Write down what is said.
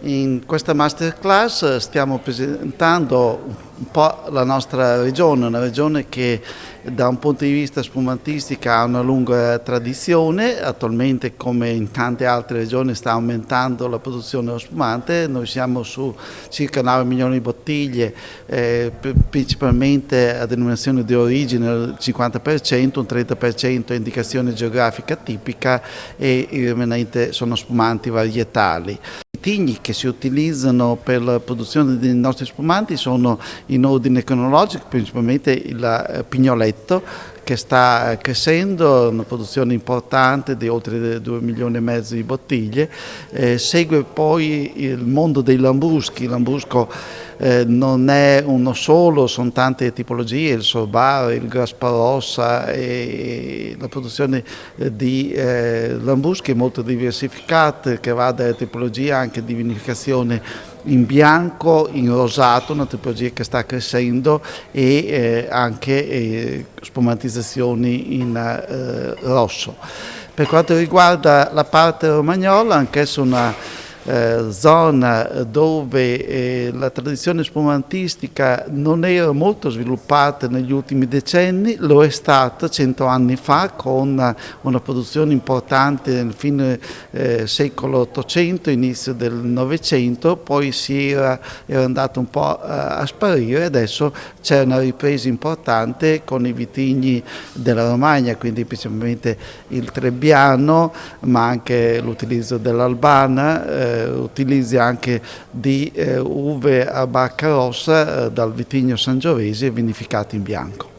In questa masterclass stiamo presentando un po' la nostra regione, una regione che da un punto di vista spumantistica ha una lunga tradizione. Attualmente, come in tante altre regioni, sta aumentando la produzione dello spumante. Noi siamo su circa 9 milioni di bottiglie, principalmente a denominazione di origine il 50%, un 30% è indicazione geografica tipica e il rimanente sono spumanti varietali. I vitigni che si utilizzano per la produzione dei nostri spumanti sono in ordine cronologico, principalmente il Pignoletto, che sta crescendo, una produzione importante di oltre 2 milioni e mezzo di bottiglie. Segue poi il mondo dei Lambruschi. Il Lambrusco non è uno solo, sono tante tipologie, il Sorbaro, il Grasparossa, e la produzione di Lambruschi è molto diversificata, che va dalle tipologie anche di vinificazione in bianco, in rosato, una tipologia che sta crescendo, e anche spumantizzazioni in rosso. Per quanto riguarda la parte romagnola, anch'essa una zona dove la tradizione spumantistica non era molto sviluppata negli ultimi decenni, lo è stata 100 anni fa con una produzione importante nel fine secolo 800, inizio del Novecento, poi era andato un po' a sparire. Adesso c'è una ripresa importante con i vitigni della Romagna, quindi principalmente il Trebbiano, ma anche l'utilizzo dell'Albana, utilizzi anche di uve a bacca rossa dal vitigno sangiovese vinificate in bianco.